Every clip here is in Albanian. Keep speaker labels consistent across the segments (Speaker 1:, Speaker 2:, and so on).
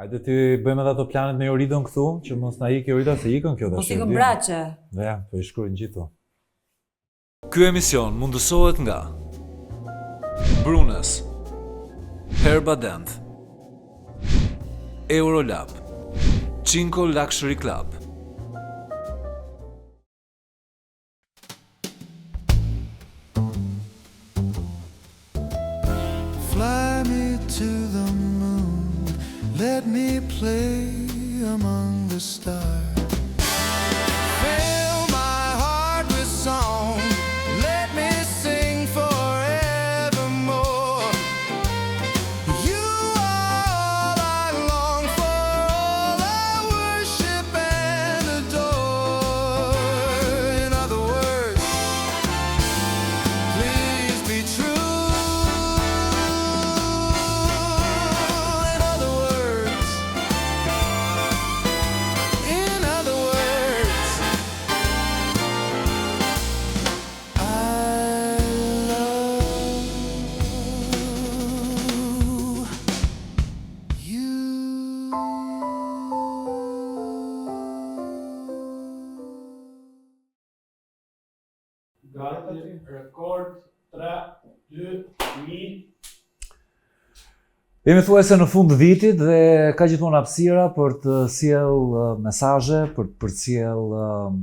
Speaker 1: Hajde ty bëjmë edhe ato planet me Joridon këtu, që mos na ikë Jorida se ikën kjo
Speaker 2: Mos ikën braçe.
Speaker 1: Ja, po I shkruajnë gjithu.
Speaker 3: Ky emision mundësohet nga Brunes, Herbadent, Eurolab, Cinco Luxury Club.
Speaker 4: Fly me to the moon, let me play among the stars. Fill my heart with song, let me sing forevermore. You are all I long for, all I worship and adore. In other words, please be true.
Speaker 5: Rekord 3, 2, 1.
Speaker 1: Jemi thuajse në fund të vitit dhe ka gjithmonë hapësira për të sjell mesazhe, për të përcjell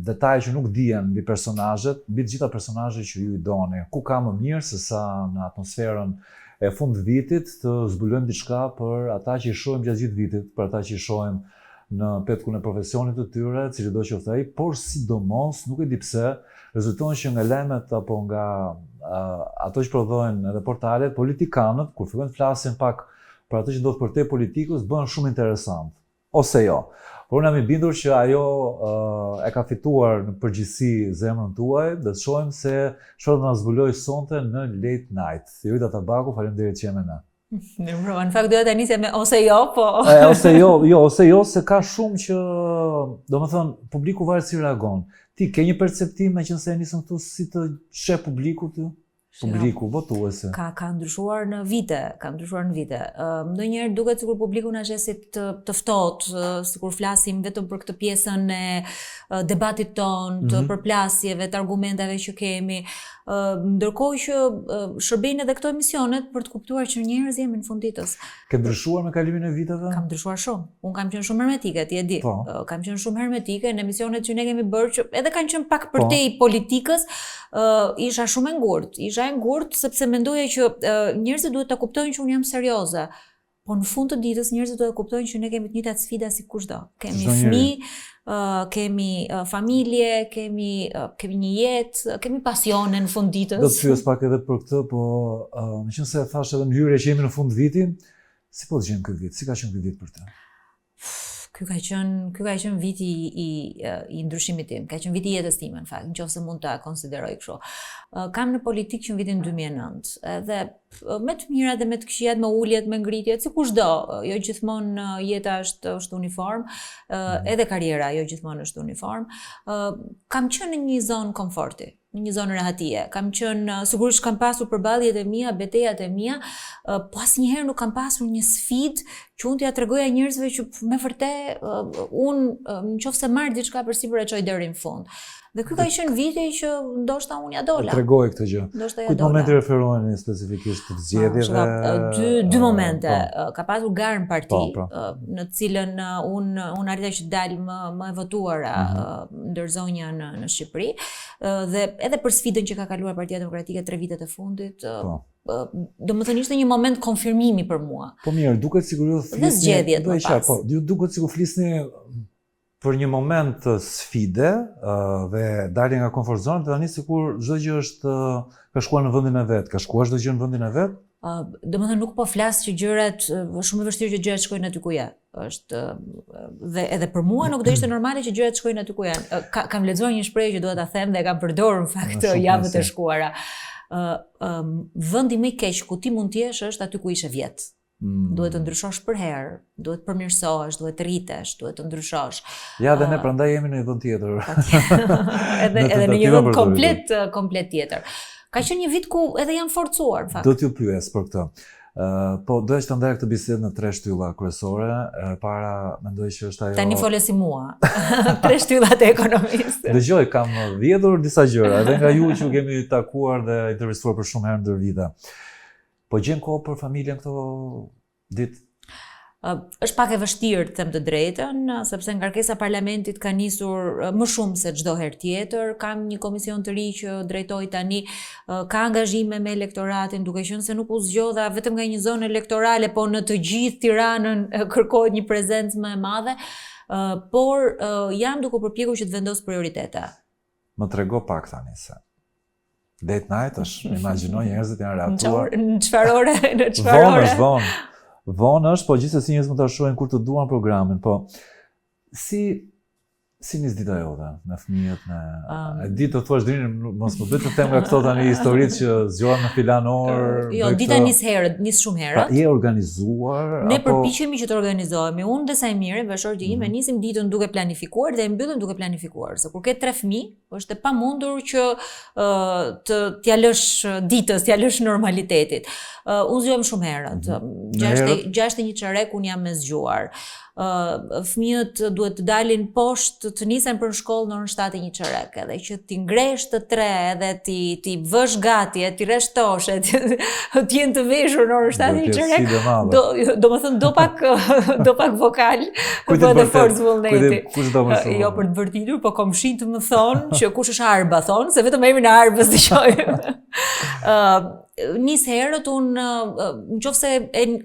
Speaker 1: detaje që nuk dihen mbi personazhet, mbi të gjitha personazhet që ju I doni. Ku ka më mirë se sa në atmosferën e fund të vitit të zbulojmë diçka për ata që I shohim gjatë gjithë vitit, për ata që I shohim në petkun e profesionit të tyre, cili do qoftë ai, por sidomos, nuk e di pse, rezulton që nga lajmet apo nga ato që prodhojnë edhe portalet, politikanët, kur fillojnë të flasin pak për ato që ndodh për te politikës, bëhen shumë interesant. Ose jo. Por unë jam I bindur që ajo e ka fituar në përgjithësi zemrën tuaj, dhe të shohim se çfarë do na zbuloj sonte në Late Night. Jorida Tabaku, faleminderit që jemi ne.
Speaker 2: Në fakt doja ta nisja me ose jo, po.
Speaker 1: Ose jo, se ka shumë që, domethënë, publiku varet si reagon. Ti ke një perceptim me qenë se e nisëm këtu si të sheh publiku ty? Publiku, votuese.
Speaker 2: Ka ndryshuar në vite, ndonjëherë duket sikur publiku na sheh si të ftohtë, sikur flasim vetëm për këtë pjesën e debatit ton, të përplasjeve, të argumenteve që kemi. Ndërkohë që shërbejnë edhe këto emisionet për të kuptuar që njerëz jemi në fund ditës.
Speaker 1: Ke ndryshuar me kalimin e viteve?
Speaker 2: Kam ndryshuar shumë. Unë kam qenë shumë hermetike, ti e di. Kam qenë shumë hermetike në emisionet që ne kemi bërë, që edhe kanë qenë pak përtej politikës, isha shumë e ngurtë sepse mendoja që njerëzit duhet ta kuptojnë që unë jam serioze. Po në fund të ditës njerëzit duhet të kuptojnë që ne kemi të njëjtat sfida si kushdo. Kemi fëmijë, kemi familje, kemi një jetë, kemi pasione në fund ditës.
Speaker 1: Do të pyes pak edhe për këtë, po meqense e thash edhe në hyrje që jemi në fund viti, si po të gjen ky vit? Si ka qenë ky vit për të?
Speaker 2: Ky ka qenë viti I ndryshimit tim, ka qenë viti I jetës time në fakt, nëse mund ta konsideroj kështu. Kam në politikë që në vitin 2009, edhe me të mira dhe me të këqijat, me uljet, me ngritjet, si kushdo, jo gjithmonë jeta është uniform, edhe karriera jo gjithmonë është uniform. Kam qenë në një zonë komforti, në një zonë rehatie. Kam qenë, sigurisht kam pasur përballjet e mia, betejat e mia, po asnjëherë nuk kam pasur një sfidë që unë t'ja tregoja njerëzve që me vërtet unë nëse marr diçka përsipër e çoj deri në fund. Dhe ky ka qenë viti që ndoshta unë ja dola.
Speaker 1: Tregoj këtë gjë. Kujt momenti referoheni spesifikisht të zgjedhjeve?
Speaker 2: Dy momente. Ka pasur garë në parti, në cilën unë arrita që dal më e votuara ndër zonja në Shqipëri, dhe edhe për sfidën që ka kaluar Partia Demokratike 3 vitet e fundit. Domethënë ishte një moment konfirmimi për mua.
Speaker 1: Po mirë, duket sikur ju
Speaker 2: flisni. Dhe zgjedhjet më pas.
Speaker 1: Po, duket sikur flisni për një moment sfide dhe dalje nga komfort zona, tani sikur çdo gjë ka shkuar në vendin e vet. Ka shkuar çdo gjë në vendin e vet?
Speaker 2: Domethënë nuk po flas që gjërat shumë e vështirë që gjërat shkojnë aty ku janë. Është dhe edhe për mua nuk do ishte normale që gjërat shkojnë aty ku janë. Kam lexuar një shprehje që dua ta them dhe e kam përdorur në fakt javët e shkuara. Vendi më I keq ku ti mund të jesh është aty ku ishe vjet. Duhet të ndryshosh për herë, duhet të përmirësohesh, duhet të rritesh, duhet të ndryshosh.
Speaker 1: Ja, dhe ne prandaj jemi në një vend tjetër.
Speaker 2: Edhe në një vend komplet tjetër. Ka qenë një vit ku edhe jam forcuar, në fakt.
Speaker 1: Do t'ju pyes për këtë. Po, doja që të ndaj këtë bisedë në 3 shtylla kryesore. Para mendoj që është ajo.
Speaker 2: Tani fole si mua. 3 shtyllat e ekonomisë.
Speaker 1: Dëgjoj, kam vjedhur disa gjëra, edhe nga ju që kemi takuar dhe intervistuar për shumë herë ndër vite. Po gjen kohë për familjen këto ditë?
Speaker 2: Është pak e vështirë të them të drejtën, sepse ngarkesa e parlamentit ka nisur më shumë se çdo herë tjetër. Kam një komision të ri që drejtoj tani, ka angazhime me elektoratin, duke qenë se nuk u zgjodha vetëm nga një zonë elektorale, po në të gjithë Tiranën kërkohet një prezencë më e madhe, por jam duke përpjekur që të vendos prioritete.
Speaker 1: Më trego pak tani se date night është, imagjinoj njerëzit janë reatuar.
Speaker 2: Në çfarë ore?
Speaker 1: Vonë është, po gjithsesi njerëzit mund ta shohin kur të duan programin, po si nis dita jote me fëmijët, e di të thuash drini, mos më bëj të them nga këto tani historitë që zgjohen në filan orë.
Speaker 2: Jo, dita nis shumë herët.
Speaker 1: Pra, je organizuar?
Speaker 2: Ne përpiqemi që të organizohemi. Unë dhe Sajmiri, bashkëshorti ime, nisim ditën duke planifikuar dhe e mbyllim duke planifikuar. Se kur ke 3 fëmijë, është e pamundur që t'ja lësh ditës, t'ja lësh normalitetit. Unë zgjohem shumë herët. 6:01 çerek unë jam me zgjuar. Fëmijët duhet të dalin poshtë, të nisen për shkollë në orën 7:01 çerek, edhe që ti ngresh të 3 edhe ti vësh gati, ti rreshtosh, ti jenë të veshur në orën 7:01 çerek. Domethënë do pak vokal, po edhe forcë vullneti. Jo për të vërtetur, po komshin të më thonë që kush është Arba, thonë, se vetëm emrin e Arbës dëgjoj. Nis herët unë, nëse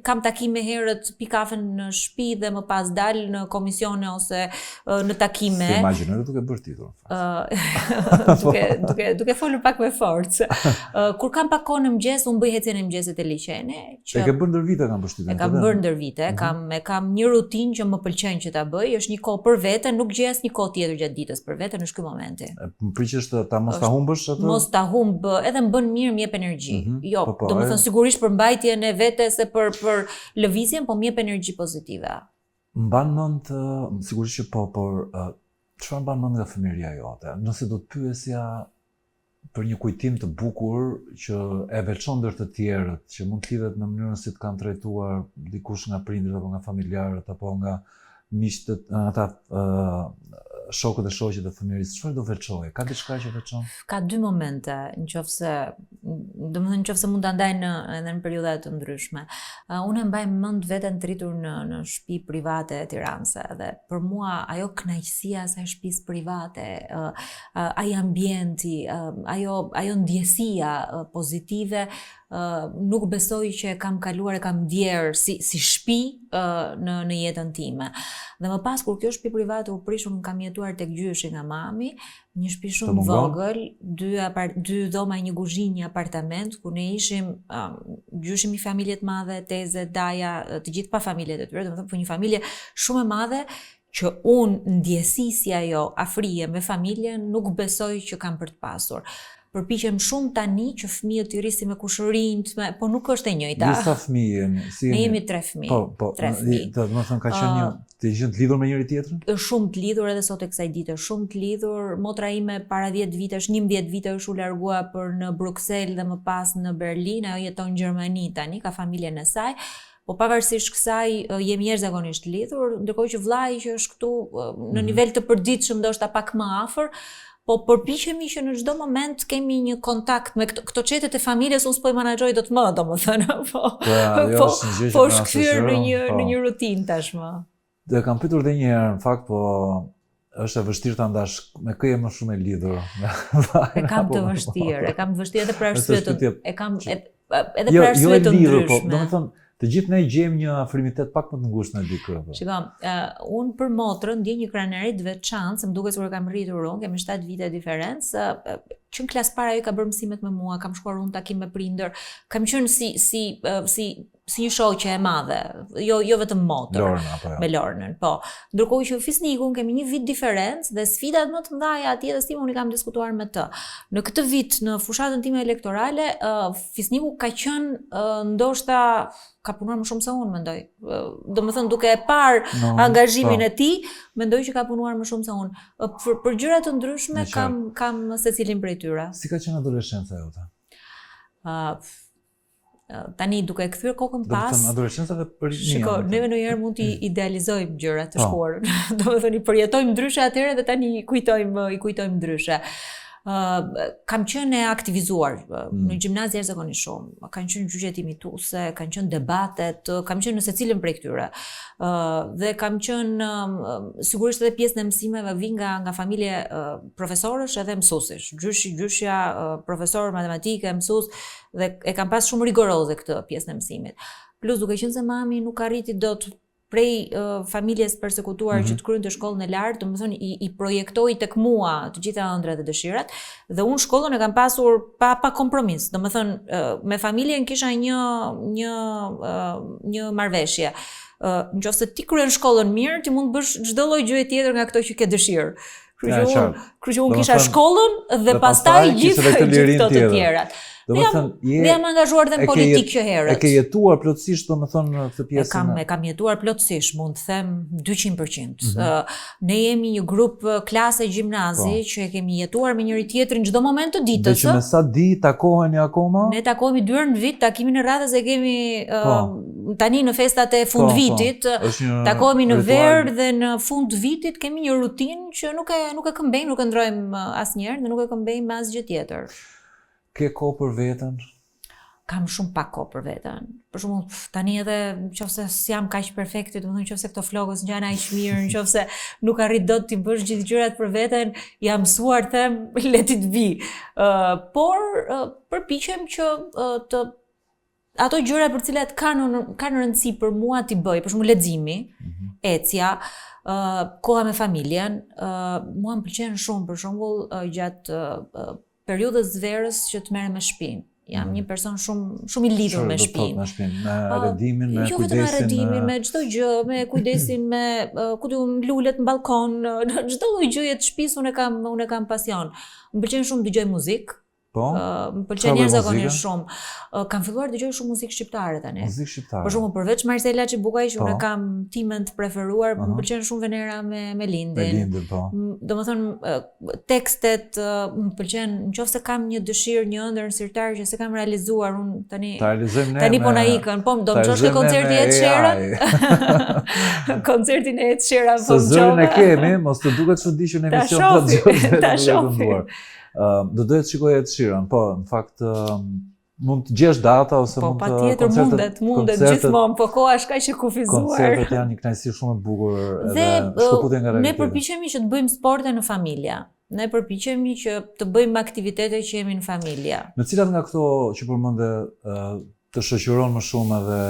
Speaker 2: kam takime herët, pi kafen në shtëpi dhe më pas dal në komisione ose në takime.
Speaker 1: Si imagjinoj duke bërtitur.
Speaker 2: Duke folur pak me forcë. Kur kam pak kohë në mëngjes, unë bëj hecen e mëngjesit e liçene.
Speaker 1: E ke bërë ndër vite, kam përshtypjen.
Speaker 2: E kam bërë ndër vite, kam një rutinë që më pëlqen që ta bëj, është një kohë për vete, nuk gjej asnjë kohë tjetër gjatë ditës për vete në ky momenti.
Speaker 1: Më priqesh ta mos ta humbësh atë?
Speaker 2: Mos ta humb, edhe më bën mirë, më jep energji. Jo, do të thënë sigurisht për mbajtjen e vetes e për lëvizjen, po më jep energji pozitive.
Speaker 1: Mban mend, sigurisht që po, por çfarë mban mend nga fëmijëria jote? Nëse do të pyesja për një kujtim të bukur që e veçon ndër të tjerët, që mund të lidhet në mënyrën si të kanë trajtuar dikush nga prindërit apo nga familjarët apo nga miqtë, ata shokët e shoqet e fëmijërisë, çfarë do veçoje? Ka diçka që veçon?
Speaker 2: Ka 2 momente, nëse mund ta ndaj edhe në periudha të ndryshme. Unë mbaj mend veten të rritur në shtëpi private tiranëse, dhe për mua ajo kënaqësia e asaj shtëpisë private, ai ambienti, ajo ndjesia pozitive, nuk besoj që e kam kaluar, e kam ndjerë si shtëpi në jetën time. Dhe më pas kur kjo shtëpi private u prish, unë kam jetuar tek gjyshi nga mami, një shtëpi shumë vogël, 2 dhoma, një kuzhinë, një apartament, ku ne ishim gjyshi i familje të madhe, teze, daja, të gjithë pa familjet e tyre, domethënë po një familje shumë e madhe që unë ndjesi si ajo afrie me familjen nuk besoj që kam për të pasur. Përpiqem shumë tani që fëmijët të rrisin me kushërinjt, po nuk është e njëjta.
Speaker 1: Ju sa fëmijë jeni?
Speaker 2: Ne jemi 3 fëmijë.
Speaker 1: Po,
Speaker 2: 3 fëmijë.
Speaker 1: Domethënë ka qenë të gjithë të lidhur me njëri tjetrin?
Speaker 2: Shumë të lidhur edhe sot e kësaj dite, shumë të lidhur. Motra ime para 10 vitesh, 11 vite është u largua për në Bruksel dhe më pas në Berlin, ajo jeton në Gjermani tani, ka familjen e saj. Po pavarësisht kësaj jemi jashtëzakonisht lidhur, ndërkohë që vllai që është këtu në nivel të përditshëm ndoshta pak më afër, po përpiqemi që në çdo moment kemi një kontakt me këto çetet e familjes, unë s'po i menaxhoj dot më, domethënë, po është kthyer në një rutinë tashmë.
Speaker 1: Dhe kam pyetur edhe një herë, në fakt, po është e vështirë ta ndash, me kë je më shumë e lidhur?
Speaker 2: E kam të vështirë edhe për arsye të ndryshme.
Speaker 1: Domethënë, të gjithë ne gjejmë një afrimitet pak më të ngushtë në dikë.
Speaker 2: Shiko, unë për motrën ndjej një krenari të veçantë, se më duket se kam rritur unë, kemi 7 vite diferencë, që në klasë para ajo ka bërë mësimet me mua, kam shkuar unë takim me prindër, kam qenë si një shoqe e madhe, jo vetëm motër, me Lornën, po. Ndërkohë që fisnikun kemi një vit diferencë dhe sfidat më të mëdha atje dhe unë i kam diskutuar me të. Në këtë vit, në fushatën time elektorale, fisniku ka qenë ndoshta ka punuar më shumë se unë, mendoj. Domethënë duke e parë angazhimin e tij, mendoj që ka punuar më shumë se unë. Për gjëra të ndryshme kam secilin prej tyre.
Speaker 1: Si ka qenë adoleshenca jote?
Speaker 2: Tani duke kthyer kokën
Speaker 1: Do të
Speaker 2: pas.
Speaker 1: thënë adoleshenca dhe për
Speaker 2: Shiko, neve ndonjëherë mund t'i idealizojmë gjërat të shkuar. Domethënë i përjetojmë ndryshe atëherë dhe tani i kujtojmë ndryshe. Kam qenë e aktivizuar në gjimnaz jashtëzakonisht shumë. Kanë qenë gjyqet imituese, kanë qenë debatet, kam qenë në secilën prej këtyre. Dhe kam qenë sigurisht edhe pjesë e mësimeve vi nga familje profesorësh edhe mësuesish. Gjyshja profesor matematike, mësues dhe e kam pas shumë rigoroze këtë pjesën e mësimit. Plus duke qenë se mami nuk arriti dot prej familjes persekutuar që të kryente shkollën e lartë, domethënë i projektoi tek mua të gjitha ëndrat dhe dëshirat, dhe unë shkollën e kam pasur pa kompromis. Domethënë me familjen kisha një marrëveshje. Nëse ti kryen shkollën mirë, ti mund të bësh çdo lloj gjëje tjetër nga ato që ke dëshirë. Kështu që unë kisha shkollën dhe pastaj gjithë këto të tjerat. Dhe jam angazhuar dhe në politikë që herët.
Speaker 1: E ke jetuar plotësisht, domethënë këtë pjesën?
Speaker 2: E kam jetuar plotësisht, mund të them 200%. Ne jemi një grup klase gjimnazi që e kemi jetuar me njëri tjetrin çdo moment të ditës.
Speaker 1: Dhe që me sa di takoheni akoma?
Speaker 2: Ne takohemi 2 herë në vit, takimin e radhës e kemi tani në festat e fundvitit. Takohemi në verë dhe në fund vitit kemi një rutinë që nuk e këmbejmë, nuk e ndrojmë asnjëherë dhe nuk e këmbejmë asgjë tjetër.
Speaker 1: Ke kohë për veten?
Speaker 2: Kam shumë pak kohë për veten. Për shembull, tani edhe nëse s'jam kaq perfekte, domethënë nëse këto flokës ngjan aq mirë, nëse nuk arrit dot të bësh gjithë gjërat për veten, jam mësuar them let it be. Por përpiqem që ato gjëra për të cilat kanë rëndësi për mua t'i bëj, për shembull leximi, ecja, koha me familjen, mua më pëlqen shumë, për shembull gjatë periudhës verës që të merrem me shtëpinë. Jam një person shumë i lidhur me shtëpinë.
Speaker 1: Me shtëpinë, me redimin, me kujdesin.
Speaker 2: Jo vetëm me redimin, me çdo gjë, me kujdesin, me lulet në balkon, çdo lloj gjëje të shtëpisë unë kam pasion. Më pëlqen shumë dëgjoj muzikë.
Speaker 1: Po.
Speaker 2: Më pëlqen jashtëzakonisht shumë. Kam filluar dëgjoj shumë muzikë shqiptare tani.
Speaker 1: Muzikë shqiptare.
Speaker 2: Për shembull, përveç Marcela Çibukaj që unë kam timen të preferuar, më pëlqen shumë Venera me Lindin.
Speaker 1: Me Lindin, po.
Speaker 2: Domethënë tekstet më pëlqen, nëse kam një dëshirë, një ëndër sirtar që s'e kam realizuar, unë tani po na ikën, po do të çosh ke koncerti Ed Sheeran. Koncertin e Ed Sheeran po.
Speaker 1: Së zërin e kemi, mos të duket çudi që në emision po dëgjoj.
Speaker 2: Ta shohim.
Speaker 1: Do doja të shikoj Ed Sheeran, po, në fakt mund të gjesh data ose mund të
Speaker 2: patjetër mundet gjithmonë, po koha është kaq e kufizuar.
Speaker 1: Koncertet janë një kënaqësi shumë e bukur dhe shkëputje nga realiteti.
Speaker 2: Ne përpiqemi që të bëjmë sporte në familje. Ne përpiqemi që të bëjmë aktivitete që jemi në familje. Në
Speaker 1: cilat nga këto që përmende të shoqëron më shumë edhe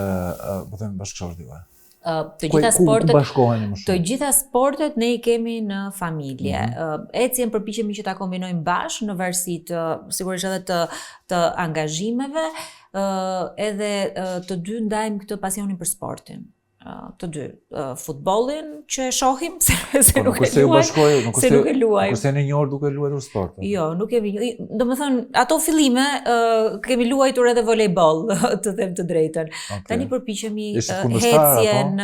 Speaker 1: po them bashkëshorti juaj?
Speaker 2: Të gjitha sportet ne i kemi në familje. Ecjen përpiqemi që ta kombinojmë bashkë në varësi të sigurisht edhe të angazhimeve, edhe të dy ndajmë këtë pasionin për sportin. Të dy, futbollin që e shohim se nuk e luajmë.
Speaker 1: Kurse në një orë duke luajtur sport.
Speaker 2: Jo, nuk kemi. Domethënë, ato fillime kemi luajtur edhe volejboll, të them të drejtën. Tani përpiqemi hecjen,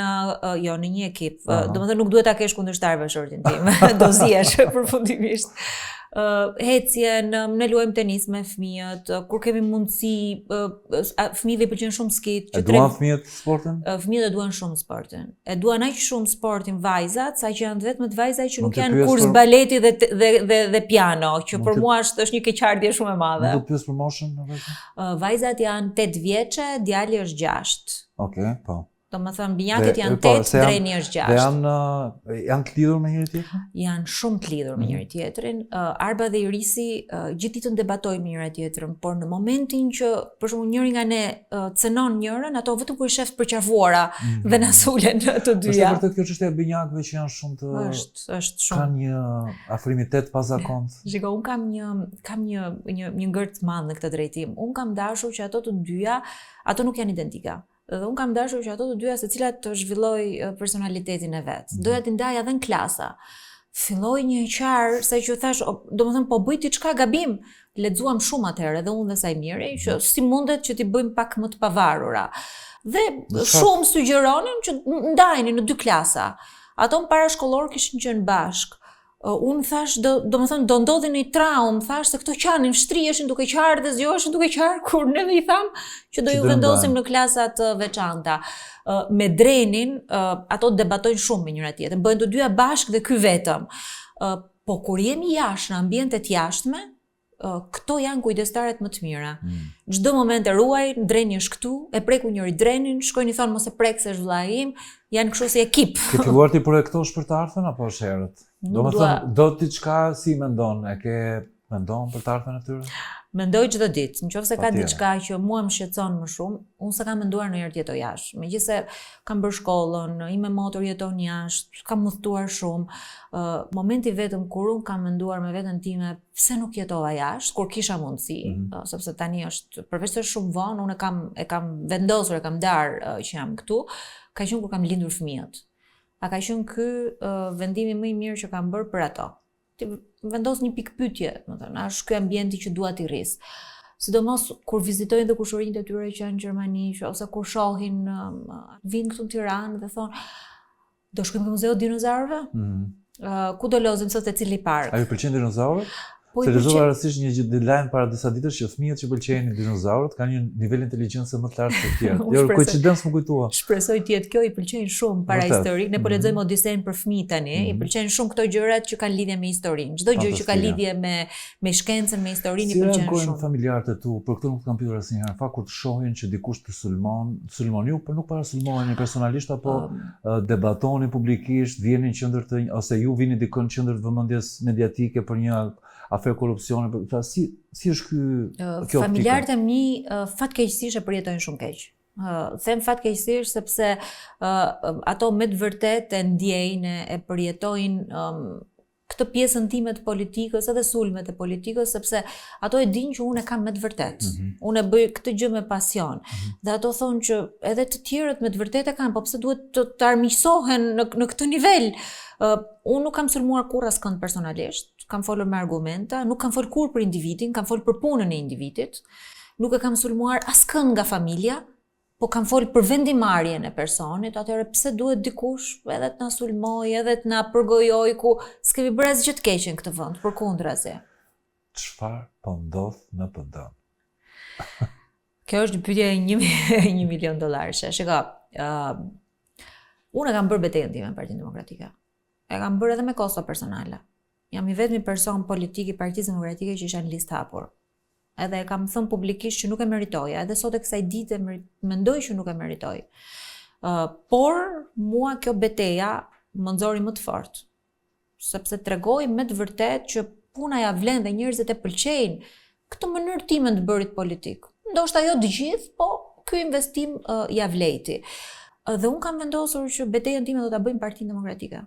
Speaker 2: jo, në një ekip. Domethënë nuk duhet ta kesh kundërshtar bashortin tim. Do zihesh përfundimisht. Hecjen, ne luajmë tenis me fëmijët, kur kemi mundësi, fëmijëve i pëlqen shumë skit.
Speaker 1: E duan fëmijët sportin?
Speaker 2: Fëmijët e duan shumë sportin. E duan aq shumë sportin vajzat, sa që janë vetëm të vajza që nuk janë kurs baleti dhe piano, që për mua është një keqardhje shumë e madhe.
Speaker 1: Mund të pyes për moshën?
Speaker 2: Vajzat janë 8 vjeçe, djali është 6.
Speaker 1: Okej, po.
Speaker 2: Domethënë binjakët janë 8, dreni është 6.
Speaker 1: Dhe janë të lidhur me njëri tjetrin?
Speaker 2: Janë shumë të lidhur me njëri tjetrin. Arba dhe Irisi gjithë ditën debatojnë me njëri tjetrin, por në momentin që për shembull njëri nga ne cënon njërin, ato vetëm kur i shef përqafuara dhe na sulen të dyja.
Speaker 1: Është vërtet kjo çështje e binjakëve që janë shumë të
Speaker 2: është shumë.
Speaker 1: Kanë një afrimitet pazakont.
Speaker 2: Shiko, un kam një ngër të madh në këtë drejtim. Un kam dashur që ato të dyja, ato nuk janë identika. Dhe unë kam dashur që ato të dyja secilat të zhvilloj personalitetin e vet. Doja t'i ndaj edhe në klasa. Filloi një qarë, sa që thash, domethënë po bëj diçka gabim. Lexuam shumë atëherë edhe unë dhe Sajmiri, që si mundet që t'i bëjmë pak më të pavarura. Dhe shumë sugjeronin që ndajnin në 2 klasa. Ato në parashkollor kishin qenë bashk. Unë thash, do më thënë, do ndodhin një traumë, thash se këto qanin, shtrieshin duke qarë dhe zgjoheshin duke qarë, kur neve i tham që do ju vendosim në klasat veçanta. Me Drenin, ato debatojnë shumë me njëra tjetrën, bëjnë të dyja bashkë dhe ky vetëm. Po kur jemi jashtë në ambientet jashtme, këto janë kujdestaret më të mira. Çdo moment e ruaj, Dreni është këtu, e preku njëri Drenin, shkojnë i thonë mos e prek se është vllai im, janë kështu si ekip.
Speaker 1: Ke filluar ti projektosh për të ardhmen apo është herët? Do më thënë, do ti çka si mendon, mendon për të ardhmen e tyre?
Speaker 2: Mendoj çdo ditë, nëse ka diçka që mua më shqetëson më shumë, unë s'e kam menduar ndonjëherë të jetoj jashtë. Megjithëse kam bërë shkollën, i me motor jeton jashtë, kam udhëtuar shumë. Momenti vetëm kur unë kam menduar me veten time pse nuk jetova jashtë, kur kisha mundësi, sepse tani është përveç se shumë vonë, unë e kam vendosur, e kam darë që jam këtu, ka qenë kur kam lindur fëmijët. A ka qenë ky vendimi më i mirë që kam bërë për ato. Ti vendos një pikë pyetje, më thënë, a është ky ambienti që dua t'i rris. Sidomos kur vizitojnë dhe kushërinjtë e tyre që janë në Gjermani, ose kur shohin, vinë këtu në Tiranë dhe thonë, do shkojmë ke muzeu dinozaurëve? Ku do lozim sot e cili park?
Speaker 1: A ju pëlqen dinozaurët?
Speaker 2: Po
Speaker 1: Se lexova rastësisht një gjë lajm para disa ditësh që fëmijët që pëlqejnë dinozaurët kanë një nivel inteligjencë më të lartë se të tjerë. Jo, koincidens më kujtua.
Speaker 2: Shpresoj të jetë kjo, i pëlqejnë shumë parahistorik. Ne po lexojmë Odisejnë për fëmijë tani, i pëlqejnë shumë këto gjërat që kanë lidhje me historinë. Çdo gjë që ka lidhje me shkencën, me historinë i pëlqen shumë.
Speaker 1: Si familjarët e tu, për këtë nuk kam pyetur asnjëherë, fakt kur të shohin që dikush të sulmon ju, por nuk para sulmoheni personalisht apo debatoni publikisht, vjeni në qendër të ose ju vini dikon në qendër të vëmendjes mediatike për një aferë korrupsioni, si është kjo
Speaker 2: familjarët e mi fatkeqësisht e përjetojnë shumë keq. Them fatkeqësisht sepse ato me të vërtet e ndjejnë, e përjetojnë këtë pjesën time të politikës edhe sulmet e politikës, sepse ato e dinë që unë e kam me të vërtet. Unë e bëj këtë gjë me pasion. Dhe ato thonë që edhe të tjerët me të vërtet e kanë, po pse duhet të armiqësohen në këtë nivel? Unë nuk kam sulmuar kur askënd personalisht, kam folur me argumenta, nuk kam folur kur për individin, kam folur për punën e individit, nuk e kam sulmuar askënd nga familja, po kam folur për vendimarrjen e personit, atëherë pse duhet dikush edhe të na sulmoj, edhe të na përgojoj ku s'kemi bërë asgjë të keq në këtë vend, përkundrazi.
Speaker 1: Çfarë po ndodh në PD?
Speaker 2: Kjo është pyetja e $1 milion. Shiko, unë kam bërë betejën time në Partinë Demokratike. E kam bërë edhe me kosto personale. Jam i vetmi person politik i Partisë Demokratike që isha në listë hapur. Edhe e kam thënë publikisht që nuk e meritoja, edhe sot e kësaj dite mendoj që nuk e meritoj. Por mua kjo beteja më nxori më të fortë, sepse tregoj me të vërtet që puna ja vlen dhe njerëzit e pëlqejnë këtë mënyrë time të bërit politik. Ndoshta jo të gjithë, po ky investim ja vlejti. Dhe unë kam vendosur që betejën time do ta bëj në Partinë Demokratike.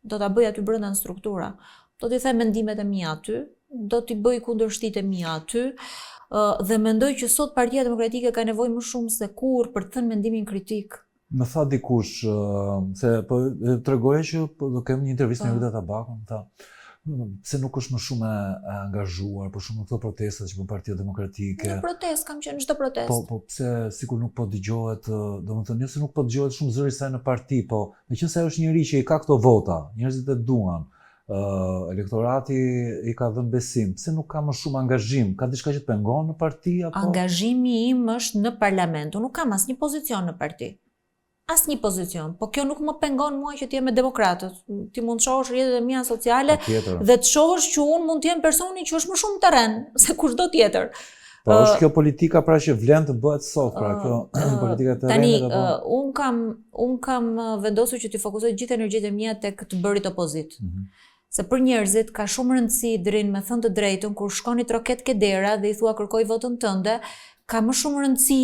Speaker 2: Do ta bëj aty brenda në struktura. Do t'i them mendimet e mia aty, do t'i bëj kundërshtitë e mia aty, dhe mendoj që sot Partia Demokratike ka nevojë më shumë se kur për të thënë mendimin kritik.
Speaker 1: Më tha dikush, se po tregoja që do kem një intervistë me Rita Tabakun, tha, pse nuk është më shumë e angazhuar, për shumë në këto protestat që bën Partia Demokratike.
Speaker 2: Në protest kam qenë çdo protest.
Speaker 1: Po pse sikur nuk po dëgjohet, domethënë jo se nuk po dëgjohet shumë zëri i saj në parti, po meqense ajo është njëri që i ka këto vota, njerëzit e duan. Elektorati i ka dhënë besim, pse nuk ka më shumë angazhim? Ka diçka që të pengon në parti apo?
Speaker 2: Angazhimi im është në parlament. Unë nuk kam asnjë pozicion në parti. Asnjë pozicion, po kjo nuk më pengon mua që të jem me demokratët. Ti mund të shohësh rrjetet e mia sociale dhe të shohësh që unë mund të jem personi që është më shumë terren se kushdo tjetër.
Speaker 1: Po është kjo politika pra që vlen të bëhet sot, pra kjo politika e terrenit apo?
Speaker 2: Tani un kam vendosur që të fokusoj gjithë energjitë e mia tek të bërit opozit. Se për njerëzit ka shumë rëndësi drin me thënë të drejtën kur shkoni troket ke dera dhe i thua kërkoj votën tënde, ka më shumë rëndësi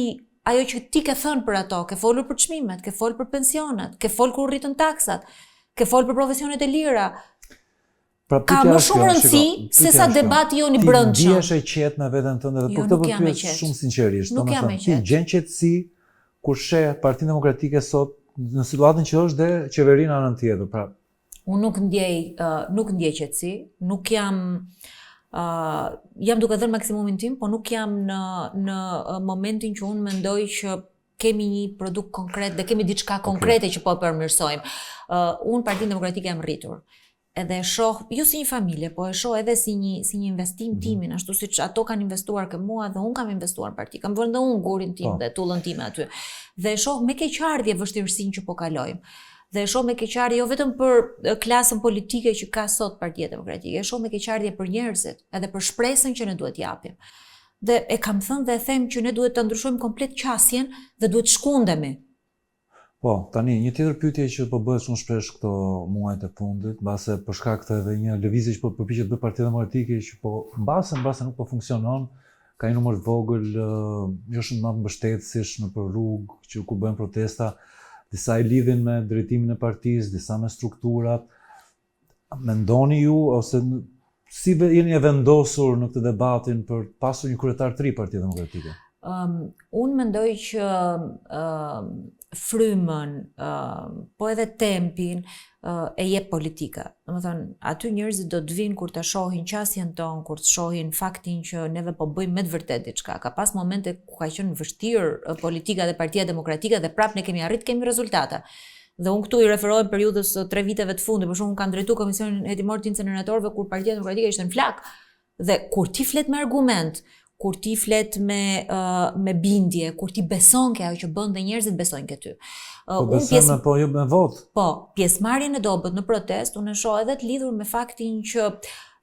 Speaker 2: ajo që ti ke thënë për ato, ke folur për çmimet, ke folur për pensionet, ke folur kur rritën taksat, ke folur për profesionet e lira. Ka më shumë rëndësi se sa debati jon i brendshëm.
Speaker 1: Ti ndihesh e qetë me veten tënde dhe për këtë po pyes shumë sinqerisht, domethënë ti gjen qetësi kur sheh Partinë Demokratike sot në situatën që është dhe qeverinë anën tjetër, pra
Speaker 2: unë nuk ndjej qetësi, nuk jam duke dhënë maksimumin tim, po nuk jam në momentin që unë mendoj që kemi një produkt konkret dhe kemi diçka konkrete që po e përmirësojmë. Unë Partinë Demokratike jam rritur. edhe e shoh jo si një familje, po e shoh edhe si një investim timin, ashtu siç ato kanë investuar ke mua dhe unë kam investuar në parti. Kam vënë dhe unë gurin tim dhe tullën time aty. Dhe e shoh me keqardhje vështirësinë që po kalojmë. Dhe e shoh me keqardhje jo vetëm për klasën politike që ka sot Partia Demokratike, e shoh me keqardhje për njerëzit, edhe për shpresën që ne duhet japim. Dhe e kam thënë dhe e them që ne duhet të ndryshojmë komplet qasjen dhe duhet shkundemi.
Speaker 1: Po, tani, një tjetër pyetje që po bëhet shumë shpesh këto muajt e fundit, mbase për shkak të edhe një lëvizje që po përpiqet bëj Partia Demokratike që po mbase nuk po funksionon, ka një numër të vogël, jo shumë më mbështetësish nëpër rrugë që ku bëhen protesta, disa i lidhin me drejtimin e partisë, disa me strukturat. Mendoni ju ose si jeni e vendosur në këtë debatin për pasur një kryetar të ri Partia Demokratike?
Speaker 2: Unë mendoj që frymën, po edhe tempin e jep politika. Domethënë, aty njerëzit do të vinë kur të shohin qasjen tonë, kur të shohin faktin që neve po bëjmë me të vërtet diçka. Ka pas momente ku ka qenë vështirë politika dhe Partia Demokratike dhe prapë ne kemi arrit rezultata. Dhe unë këtu i referohem periudhës 3 viteve të fundit, për shembull kam drejtuar Komisionin Hetimor të Inceneratorëve kur Partia Demokratike ishte në flak. Dhe kur ti flet me argument, kur ti flet me bindje, kur ti beson ke ajo që bën dhe njerëzit besojnë ke ty.
Speaker 1: Po besojnë po jo me votë.
Speaker 2: Po, pjesëmarrjen e dobët në protest unë e shoh edhe të lidhur me faktin që